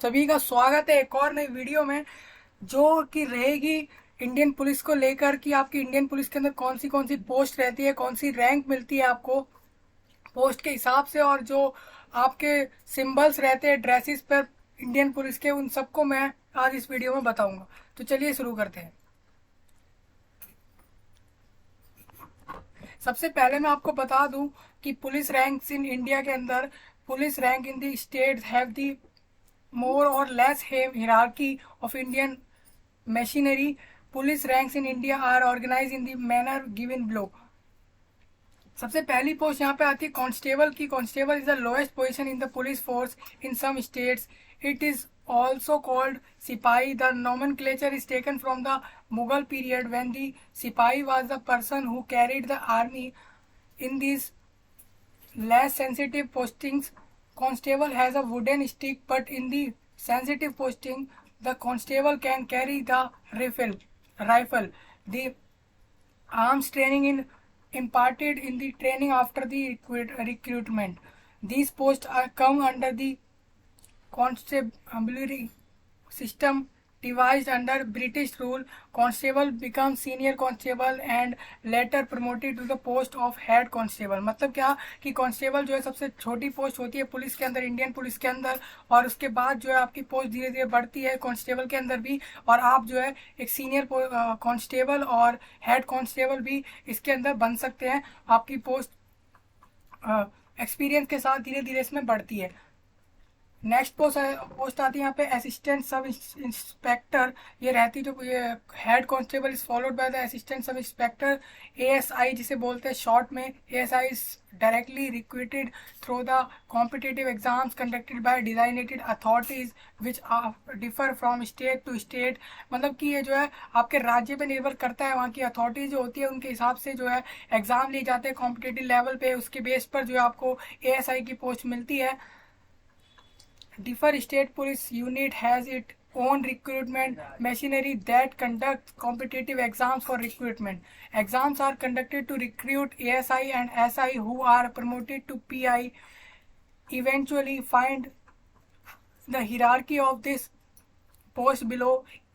सभी का स्वागत है एक और नई वीडियो में जो कि रहेगी इंडियन पुलिस को लेकर कि आपकी इंडियन पुलिस के अंदर कौन सी पोस्ट रहती है, कौन सी रैंक मिलती है आपको पोस्ट के हिसाब से, और जो आपके सिंबल्स रहते हैं ड्रेसेस पर इंडियन पुलिस के, उन सबको मैं आज इस वीडियो में बताऊंगा। तो चलिए शुरू करते हैं। सबसे पहले मैं आपको बता दूं कि पुलिस रैंक्स इन इंडिया के अंदर police rank in the states have the more or less hierarchy of Indian machinery. Police ranks in India are organized in the manner given below. सबसे पहली पोस्ट यहाँ पे आती है कांस्टेबल की। Constable is the lowest position in the police force in some states. It is also called सिपाही. The nomenclature is taken from the Mughal period when the सिपाही was the person who carried the army. In these less sensitive postings, constable has a wooden stick, but in the sensitive posting, the constable can carry the rifle. The arms training in imparted in the training after the recruitment. These posts are come under the constabulary system devised under British rule. Constable becomes senior constable and later promoted to the post of head constable. मतलब क्या कि constable जो है सबसे छोटी post होती है police के अंदर, इंडियन पुलिस के अंदर, और उसके बाद जो है आपकी पोस्ट धीरे धीरे बढ़ती है कांस्टेबल के अंदर भी, और आप जो है एक सीनियर कांस्टेबल और हेड कांस्टेबल भी इसके अंदर बन सकते हैं। आपकी पोस्ट एक्सपीरियंस के साथ धीरे धीरे इसमें बढ़ती है। नेक्स्ट पोस्ट आती है यहाँ पे असिस्टेंट सब इंस्पेक्टर। ये रहती जो ये head constable is followed by the assistant sub inspector, ASI जिसे बोलते हैं शॉर्ट में। ASI is directly recruited through the competitive exams conducted by designated authorities which differ from state to state. मतलब कि ये जो है आपके राज्य पे निर्भर करता है, वहाँ की अथॉरिटी जो होती है उनके हिसाब से जो है एग्जाम लिए जाते हैं कॉम्पिटिटिव लेवल पे, उसके बेस पर जो है आपको एएसआई की पोस्ट मिलती है। Differ state police unit has its own recruitment machinery that conducts competitive exams for recruitment. Exams are conducted to recruit ASI and SI who are promoted to PI. Eventually find the hierarchy of this post below.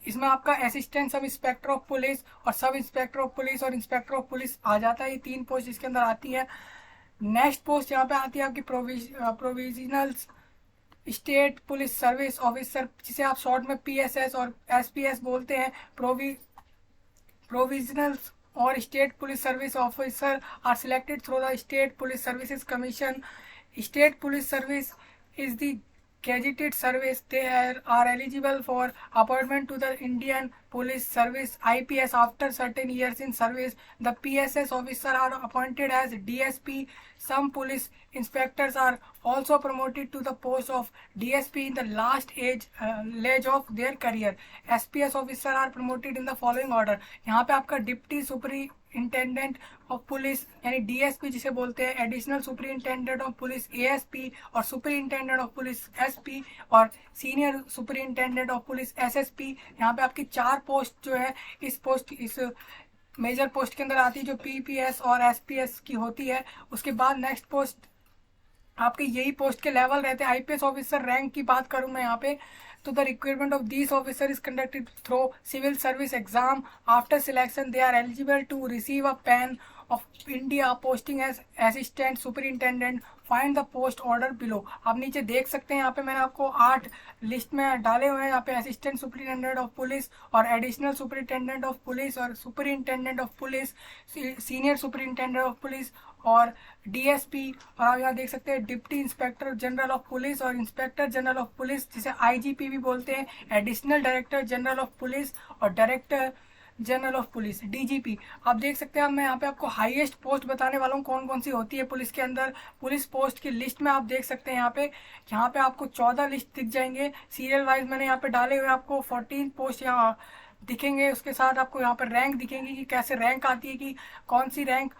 इसमें आपका assistant sub inspector of police और sub inspector of police और inspector of police आ जाता है। ये तीन post इसके अंदर आती है। नेक्स्ट पोस्ट यहाँ पे आती है आपकी provisional state police service officer, जिसे आप शॉर्ट में पीएसएस और एसपीएस बोलते हैं। प्रोविजनल और state police service officer are selected through the state police services commission. State police service is the gazetted service. They are eligible for appointment to the Indian Police Service IPS after certain years in service. The PSS officer are appointed as DSP. Some police inspectors are also promoted to the post of DSP in the last age of their career. SPS officer are promoted in the following order. यहाँ पे आपका deputy superintendent of police यानी DSP जिसे बोलते हैं, additional superintendent of police ASP, और superintendent of police SP, और senior superintendent of police SSP. यहाँ पे आपकी चार पोस्ट जो है इस मेजर पोस्ट के अंदर आती है जो पीपीएस और एसपीएस की होती है। उसके बाद नेक्स्ट पोस्ट आपके यही पोस्ट के लेवल रहते हैं। आईपीएस ऑफिसर रैंक की बात करूं मैं यहाँ पे, तो the recruitment of this officer is conducted through civil service exam. After selection they are eligible to receive a pan of India posting as assistant superintendent. Find the post order below. आप नीचे देख सकते हैं यहाँ पे मैंने आपको 8 list में डाले हुए हैं। यहाँ पे असिस्टेंट सुपरिंटेंडेंट ऑफ पुलिस और एडिशनल सुपरिंटेंडेंट ऑफ पुलिस और superintendent of police, senior superintendent of police और डीएसपी, और आप यहाँ देख सकते हैं deputy inspector general of police और इंस्पेक्टर जनरल ऑफ पुलिस जिसे आईजीपी भी बोलते हैं, additional director general of police और director general of police DGP. आप देख सकते हैं मैं यहाँ पे आपको हाईएस्ट पोस्ट बताने वाला हूँ कौन कौन सी होती है पुलिस के अंदर. पुलिस पोस्ट की लिस्ट में आप देख सकते हैं यहाँ पे आपको 14 लिस्ट दिख जाएंगे सीरियल वाइज. मैंने यहाँ पे डाले हुए आपको 14 पोस्ट यहाँ दिखेंगे. उसके साथ आपको यहाँ पर रैंक दिखेंगी कि कैसे रैंक आती है, कि कौन सी रैंक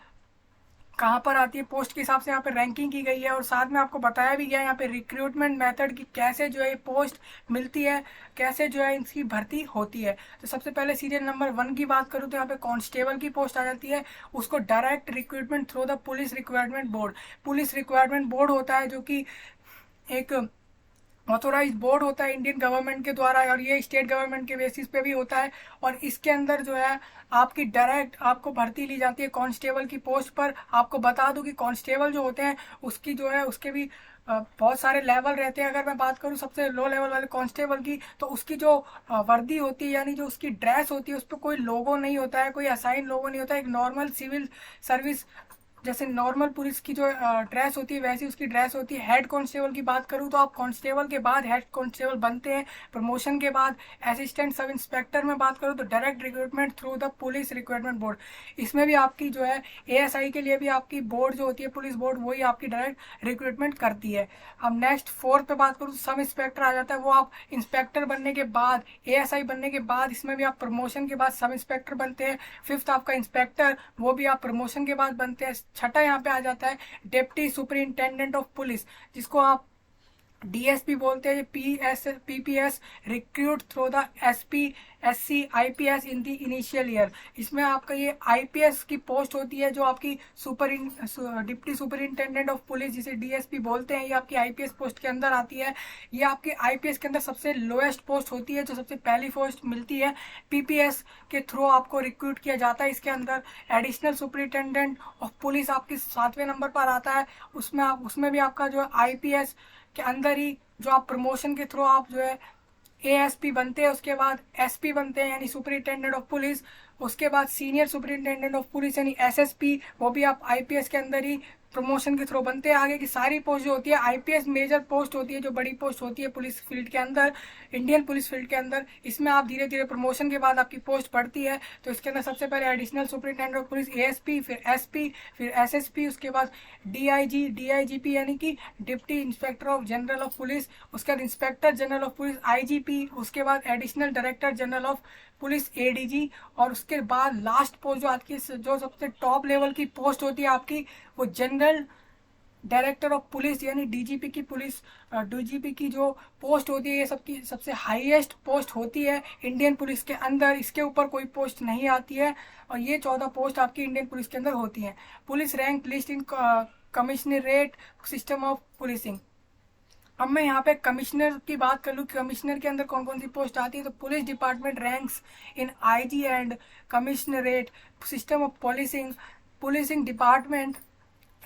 कहाँ पर आती है. पोस्ट के हिसाब से यहाँ पे रैंकिंग की गई है, और साथ में आपको बताया भी गया यहाँ पे रिक्रूटमेंट मेथड की कैसे जो है पोस्ट मिलती है, कैसे जो है इनकी भर्ती होती है. तो सबसे पहले सीरियल नंबर 1 की बात करूँ तो यहाँ पे कांस्टेबल की पोस्ट आ जाती है. उसको direct recruitment through the police requirement board. Police requirement board होता है जो कि एक ऑथोराइज बोर्ड होता है इंडियन गवर्नमेंट के द्वारा, और ये स्टेट गवर्नमेंट के बेसिस पे भी होता है। और इसके अंदर जो है आपकी डायरेक्ट आपको भर्ती ली जाती है कांस्टेबल की पोस्ट पर। आपको बता दूं कि कांस्टेबल जो होते हैं उसकी जो है उसके भी बहुत सारे लेवल रहते हैं। अगर मैं बात करूं सबसे लो लेवल वाले कांस्टेबल की, तो उसकी जो वर्दी होती है यानी जो उसकी ड्रेस होती है उस पर कोई लोगो नहीं होता है, कोई असाइन लोगो नहीं होता है। एक नॉर्मल सिविल सर्विस जैसे नॉर्मल पुलिस की जो ड्रेस होती है वैसी उसकी ड्रेस होती है। हेड कांस्टेबल की बात करूं तो आप कांस्टेबल के बाद हेड कांस्टेबल बनते हैं प्रमोशन के बाद। असिस्टेंट सब इंस्पेक्टर में बात करूं तो direct recruitment through the police recruitment board. इसमें भी आपकी जो है एएसआई के लिए भी आपकी बोर्ड जो होती है पुलिस बोर्ड, वही आपकी डायरेक्ट रिक्रूटमेंट करती है। अब नेक्स्ट फोर्थ पे बात करूँ तो सब इंस्पेक्टर आ जाता है। वो आप इंस्पेक्टर बनने के बाद, एएसआई बनने के बाद, इसमें भी आप प्रमोशन के बाद सब इंस्पेक्टर बनते हैं। फिफ्थ आपका इंस्पेक्टर, वो भी आप प्रमोशन के बाद बनते हैं। छठा यहाँ पे आ जाता है डिप्टी सुपरिंटेंडेंट ऑफ पुलिस, जिसको आप डीएसपी बोलते हैं। PPS recruit through the SP SC IPS in the initial year. इसमें आपका ये आईपीएस की पोस्ट होती है जो आपकी डिप्टी सुपरिंटेंडेंट ऑफ पुलिस जिसे डीएसपी बोलते हैं, ये आपकी आईपीएस पोस्ट के अंदर आती है। ये आपकी आईपीएस के अंदर सबसे लोएस्ट पोस्ट होती है, जो सबसे पहली पोस्ट मिलती है। पीपीएस के थ्रू आपको रिक्रूट किया जाता है। इसके अंदर एडिशनल सुपरिंटेंडेंट ऑफ पुलिस आपकी 7वें नंबर पर आता है। उसमें भी आपका जो आईपीएस के अंदर ही जो आप प्रमोशन के थ्रू आप जो है एएसपी बनते हैं, उसके बाद एसपी बनते हैं यानी सुपरिंटेंडेंट ऑफ पुलिस। उसके बाद सीनियर सुपरिंटेंडेंट ऑफ पुलिस यानी एसएसपी, वो भी आप आईपीएस के अंदर ही प्रमोशन के थ्रू बनते हैं। आगे की सारी पोस्ट जो होती है आईपीएस मेजर पोस्ट होती है, जो बड़ी पोस्ट होती है पुलिस फील्ड के अंदर, इंडियन पुलिस फील्ड के अंदर। इसमें आप धीरे धीरे प्रमोशन के बाद आपकी पोस्ट बढ़ती है। तो इसके अंदर सबसे पहले additional superintendent of police, ASP, फिर एसपी, फिर एसएसपी, उसके बाद डीआईजी, डीआईजीपी यानी कि deputy inspector of general of police, उसके बाद inspector general of police IGP, उसके बाद additional director general of police ADG, और उसके बाद लास्ट पोस्ट जो आपकी जो सबसे टॉप लेवल की पोस्ट होती है आपकी, वो जनरल डायरेक्टर ऑफ पुलिस यानी डीजीपी की पुलिस डीजीपी की जो पोस्ट होती है, ये सबकी सबसे हाईएस्ट पोस्ट होती है इंडियन पुलिस के अंदर। इसके ऊपर कोई पोस्ट नहीं आती है, और ये 14 पोस्ट आपकी इंडियन पुलिस के अंदर होती हैं। Police rank list in commissionerate system of policing. अब मैं यहाँ पे कमिश्नर की बात कर लूँ, कमिश्नर के अंदर कौन कौन सी पोस्ट आती है। तो police department ranks in IG and commissionerate system of policing department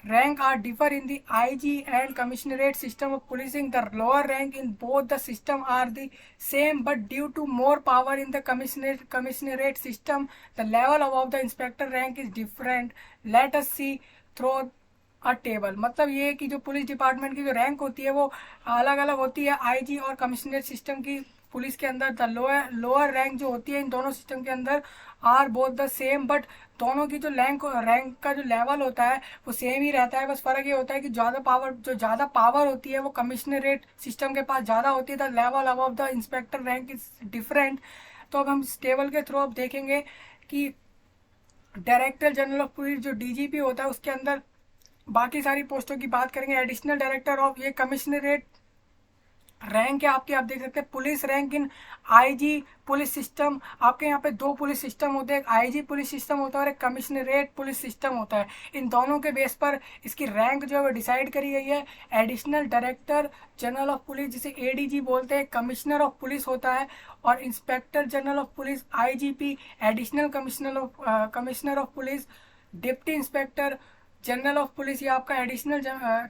rank are differ in the IG and commissionerate system of policing. The lower rank in both the system are the same, but due to more power in the commissionerate system, the level above the inspector rank is different. Let us see through a table। मतलब ये कि जो police department की जो rank होती है वो अलग अलग होती है आईजी और कमिश्नरेट सिस्टम की पुलिस के अंदर। द लोअर रैंक जो होती है इन दोनों सिस्टम के अंदर are both the same, but दोनों की जो रैंक का जो लेवल होता है वो सेम ही रहता है। बस फर्क ये होता है कि ज़्यादा पावर होती है वो कमिश्नरेट सिस्टम के पास ज़्यादा होती है। The level above the inspector rank is different. तो अब हम इस टेबल के थ्रू अब देखेंगे कि डायरेक्टर जनरल ऑफ पुलिस जो डीजीपी होता है उसके अंदर बाकी सारी पोस्टों की बात करेंगे। एडिशनल डायरेक्टर ऑफ, ये कमिश्नरेट रैंक है आपकी, आप देख सकते हैं। Police rank in IG police system, आपके यहाँ पे 2 पुलिस सिस्टम होते हैं, एक आईजी पुलिस सिस्टम होता है और एक कमिश्नरेट पुलिस सिस्टम होता है। इन दोनों के बेस पर इसकी रैंक जो है वो डिसाइड करी गई है। Additional director general of police जिसे एडीजी बोलते हैं, कमिश्नर ऑफ पुलिस होता है, और inspector general of police IGP, additional commissioner of police, deputy inspector general of police, ये आपका एडिशनल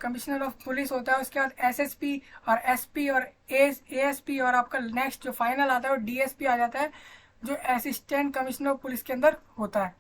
कमिश्नर ऑफ पुलिस होता है। उसके बाद एसएसपी और एसपी और एएसपी, और आपका नेक्स्ट जो फाइनल आता है वो डीएसपी आ जाता है, जो असिस्टेंट कमिश्नर ऑफ पुलिस के अंदर होता है।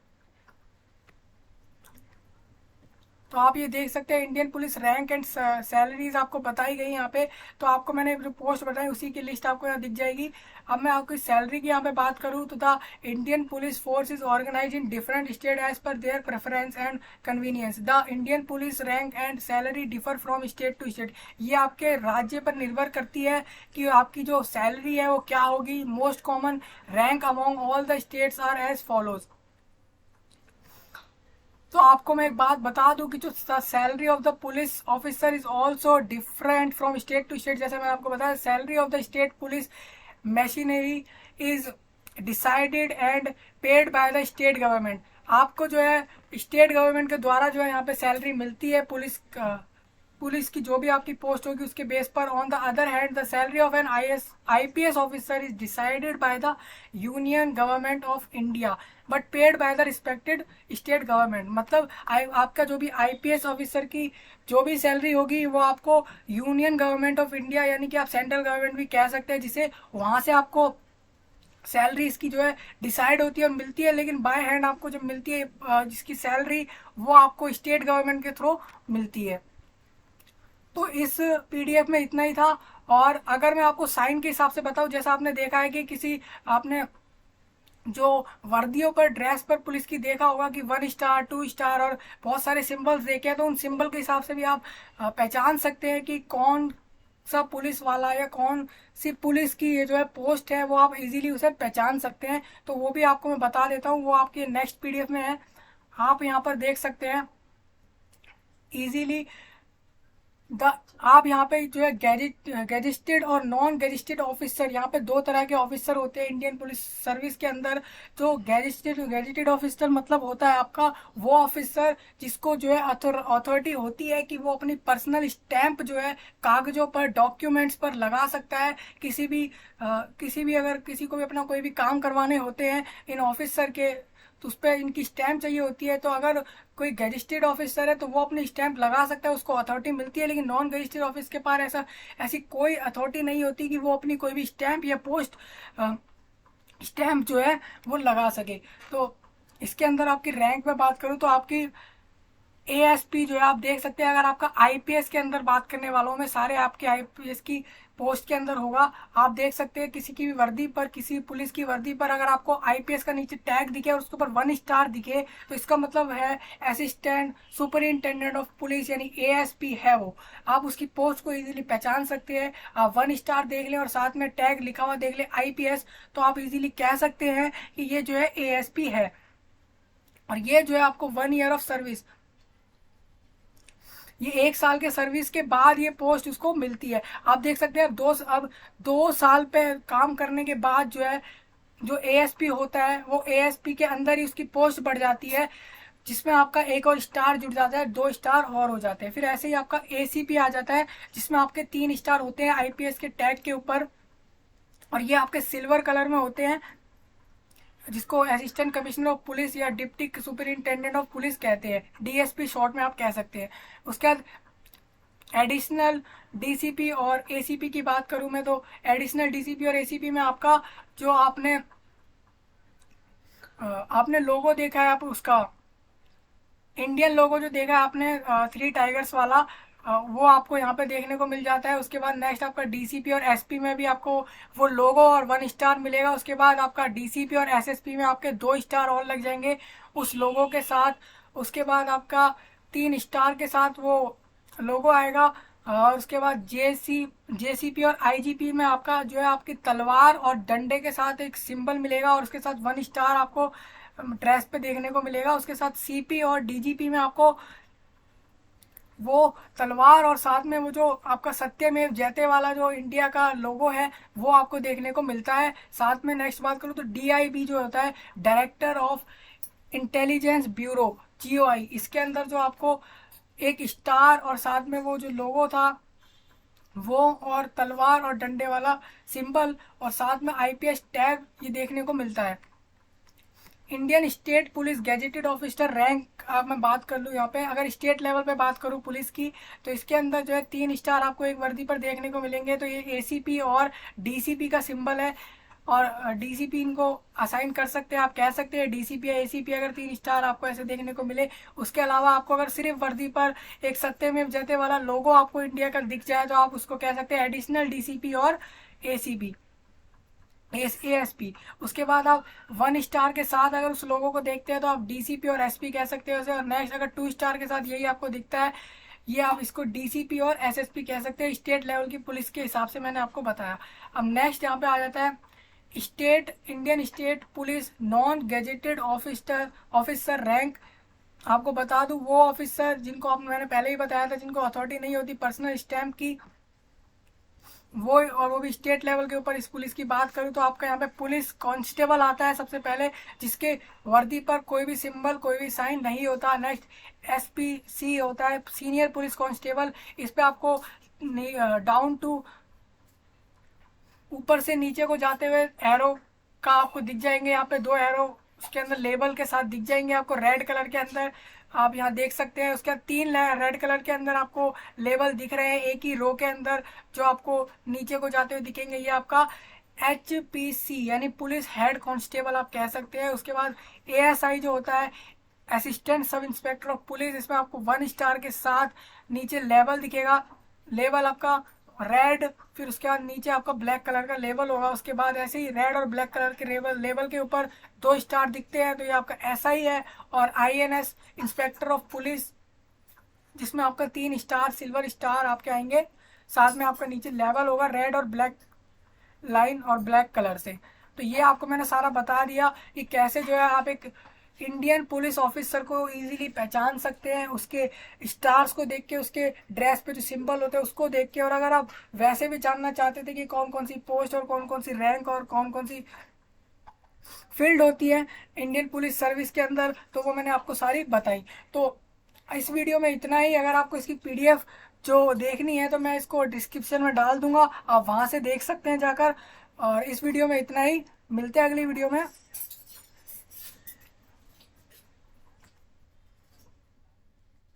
तो आप ये देख सकते हैं Indian police rank and salaries आपको बताई गई यहाँ पे। तो आपको मैंने जो पोस्ट बताई उसी की लिस्ट आपको यहाँ दिख जाएगी। अब मैं आपकी सैलरी की यहाँ पे बात करूँ तो the Indian police force is organise in different state as per their preference and convenience. The Indian police rank and salary differ from state to state. ये आपके राज्य पर निर्भर करती है कि आपकी जो सैलरी है वो क्या होगी। Most common rank among all the states are as follows. तो आपको मैं एक बात बता दूं कि जो salary of the police officer is also different from state to state. जैसे मैंने आपको बताया, salary of the state police machinery is decided and paid by the state government. आपको जो है स्टेट गवर्नमेंट के द्वारा जो है यहाँ पे सैलरी मिलती है पुलिस पुलिस की जो भी आपकी पोस्ट होगी उसके बेस पर। On the other hand the salary of an IPS officer is decided by the union government of India but paid by the respected state government. मतलब आपका जो भी IPS ऑफिसर की जो भी सैलरी होगी वो आपको यूनियन गवर्नमेंट ऑफ इंडिया यानी कि आप सेंट्रल गवर्नमेंट भी कह सकते हैं, जिसे वहां से आपको सैलरी इसकी जो है डिसाइड होती है और मिलती है। लेकिन बाय हैंड आपको जब मिलती है जिसकी सैलरी वो आपको स्टेट गवर्नमेंट के थ्रू मिलती है। तो इस PDF में इतना ही था। और अगर मैं आपको साइन के हिसाब से बताऊं, जैसा आपने देखा है कि किसी आपने जो वर्दियों पर ड्रेस पर पुलिस की देखा होगा कि 1 स्टार 2 स्टार और बहुत सारे सिंबल्स देखे हैं, तो उन सिंबल के हिसाब से भी आप पहचान सकते हैं कि कौन सा पुलिस वाला या कौन सी पुलिस की ये जो है पोस्ट है, वो आप इजीली उसे पहचान सकते हैं। तो वो भी आपको मैं बता देता हूँ, वो आपके नेक्स्ट PDF में है, आप यहाँ पर देख सकते हैं इजीली। आप यहाँ पे जो है गैजेटेड और नॉन गैजेटेड ऑफिसर, यहाँ पे दो तरह के ऑफिसर होते हैं इंडियन पुलिस सर्विस के अंदर। जो गैजेटेड ऑफिसर मतलब होता है आपका वो ऑफिसर जिसको जो है अथॉरिटी होती है कि वो अपनी पर्सनल स्टैंप जो है कागजों पर डॉक्यूमेंट्स पर लगा सकता है। किसी भी अगर किसी को भी अपना कोई भी काम करवाने होते हैं इन ऑफिसर के, तो उस पर इनकी स्टैंप चाहिए होती है। तो अगर कोई गैजेटेड ऑफिसर है तो वो अपनी स्टैंप लगा सकता है, उसको अथॉरिटी मिलती है। लेकिन नॉन गैजेटेड ऑफिस के पास ऐसी कोई अथॉरिटी नहीं होती कि वो अपनी कोई भी स्टैंप या पोस्ट स्टैंप जो है वो लगा सके। तो इसके अंदर आपकी रैंक में बात करूं तो आपकी ASP जो है आप देख सकते हैं। अगर आपका IPS के अंदर बात करने वालों में सारे आपके IPS की पोस्ट के अंदर होगा। आप देख सकते हैं किसी की भी वर्दी पर, किसी पुलिस की वर्दी पर अगर आपको IPS का नीचे टैग दिखे और उसके ऊपर 1 स्टार दिखे तो इसका मतलब है असिस्टेंट सुपरिंटेंडेंट ऑफ पुलिस यानी ASP है वो। आप उसकी पोस्ट को इजीली पहचान सकते हैं। आप 1 स्टार देख लें और साथ में टैग लिखा हुआ देख लें IPS, तो आप इजीली कह सकते हैं कि ये जो है ASP है। और ये जो है आपको 1 ईयर ऑफ सर्विस, ये 1 साल के सर्विस के बाद ये पोस्ट उसको मिलती है। आप देख सकते हैं अब 2 साल पे काम करने के बाद जो है जो ASP होता है वो ASP के अंदर ही उसकी पोस्ट बढ़ जाती है, जिसमें आपका एक और स्टार जुड़ जाता है, 2 स्टार और हो जाते हैं। फिर ऐसे ही आपका ACP आ जाता है जिसमें आपके 3 स्टार होते हैं IPS के टैग के ऊपर, और ये आपके सिल्वर कलर में होते हैं, जिसको असिस्टेंट कमिश्नर ऑफ पुलिस या डिप्टी सुपरिंटेंडेंट ऑफ पुलिस कहते हैं, DSP शॉर्ट में आप कह सकते हैं। उसके बाद एडिशनल DCP और ACP की बात करूं मैं तो एडिशनल DCP और ACP में आपका जो आपने लोगो देखा है, आप उसका इंडियन लोगो जो देखा है आपने 3 टाइगर्स वाला, वो आपको यहाँ पे देखने को मिल जाता है। उसके बाद नेक्स्ट आपका DCP और SP में भी आपको वो लोगो और 1 स्टार मिलेगा। उसके बाद आपका DCP और SSP में आपके 2 स्टार और लग जाएंगे उस लोगो के साथ। उसके बाद आपका 3 स्टार के साथ वो लोगो आएगा। और उसके बाद JCP और IGP में आपका जो है आपकी तलवार और डंडे के साथ एक सिंबल मिलेगा और उसके साथ 1 स्टार आपको ड्रेस पे देखने को मिलेगा। उसके साथ CP और DGP में आपको वो तलवार और साथ में वो जो आपका सत्यमेव जयते वाला जो इंडिया का लोगो है वो आपको देखने को मिलता है। साथ में नेक्स्ट बात करूँ तो DIB जो होता है director of intelligence bureau GOI, इसके अंदर जो आपको एक स्टार और साथ में वो जो लोगो था वो और तलवार और डंडे वाला सिंबल और साथ में IPS टैग ये देखने को मिलता है। Indian state police gazetted officer rank मैं बात कर लूँ यहाँ पे, अगर स्टेट लेवल पे बात करूँ पुलिस की तो इसके अंदर जो है 3 स्टार आपको एक वर्दी पर देखने को मिलेंगे। तो ये ACP और DCP का सिंबल है और DCP इनको असाइन कर सकते हैं। आप कह सकते हैं DCP या ACP अगर 3 स्टार आपको ऐसे देखने को मिले। उसके अलावा आपको अगर सिर्फ वर्दी पर एक सत्यमेव जयते वाला लोगो आपको इंडिया का दिख जाए तो आप उसको कह सकते हैं एडिशनल DCP और ASP। उसके बाद आप 1 स्टार के साथ अगर उस लोगों को देखते हैं तो आप DCP और SP कह सकते हैं उसे। और नेक्स्ट अगर 2 स्टार के साथ यही आपको दिखता है, ये आप इसको DCP और SSP कह सकते हैं। स्टेट लेवल की पुलिस के हिसाब से मैंने आपको बताया। अब नेक्स्ट यहाँ पे आ जाता है Indian state police non gazetted officer rank. आपको बता दूं वो ऑफिसर जिनको मैंने पहले ही बताया था, जिनको अथॉरिटी नहीं होती पर्सनल स्टैंप की, वो, और वो भी स्टेट लेवल के ऊपर। इस पुलिस की बात करूँ तो आपका यहाँ पे पुलिस कांस्टेबल आता है सबसे पहले, जिसके वर्दी पर कोई भी सिंबल, कोई भी साइन नहीं होता। नेक्स्ट एसपीसी होता है, सीनियर पुलिस कांस्टेबल। इस पे आपको डाउन टू, ऊपर से नीचे को जाते हुए एरो का आपको दिख जाएंगे। यहाँ पे 2 एरो उसके अंदर लेबल के साथ दिख जाएंगे आपको रेड कलर के अंदर, आप यहाँ देख सकते हैं। उसके बाद 3 रेड कलर के अंदर आपको लेबल दिख रहे हैं एक ही रो के अंदर, जो आपको नीचे को जाते हुए दिखेंगे। ये आपका HPC यानी पुलिस हेड कांस्टेबल आप कह सकते हैं। उसके बाद ASI जो होता है, assistant sub inspector of police, इसमें आपको 1 स्टार के साथ नीचे लेवल दिखेगा। लेवल आपका रेड, फिर उसके बाद नीचे आपका ब्लैक कलर का लेवल होगा। उसके बाद ऐसे ही रेड और ब्लैक कलर के लेवल के ऊपर 2 स्टार दिखते हैं, तो ये आपका SI है। और INS इंस्पेक्टर ऑफ पुलिस, जिसमें आपका 3 स्टार सिल्वर स्टार आपके आएंगे। साथ में आपका नीचे लेवल होगा रेड और ब्लैक लाइन और ब्लैक कलर से। तो ये आपको मैंने सारा बता दिया कि कैसे जो है आप एक इंडियन पुलिस ऑफिसर को इजीली पहचान सकते हैं, उसके स्टार्स को देख के, उसके ड्रेस पे जो सिंबल होते हैं उसको देख के। और अगर आप वैसे भी जानना चाहते थे कि कौन कौन सी पोस्ट और कौन कौन सी रैंक और कौन कौन सी फील्ड होती है इंडियन पुलिस सर्विस के अंदर, तो वो मैंने आपको सारी बताई। तो इस वीडियो में इतना ही। अगर आपको इसकी PDF जो देखनी है तो मैं इसको डिस्क्रिप्शन में डाल दूंगा, आप वहां से देख सकते हैं जाकर। और इस वीडियो में इतना ही, मिलते हैं अगली वीडियो में।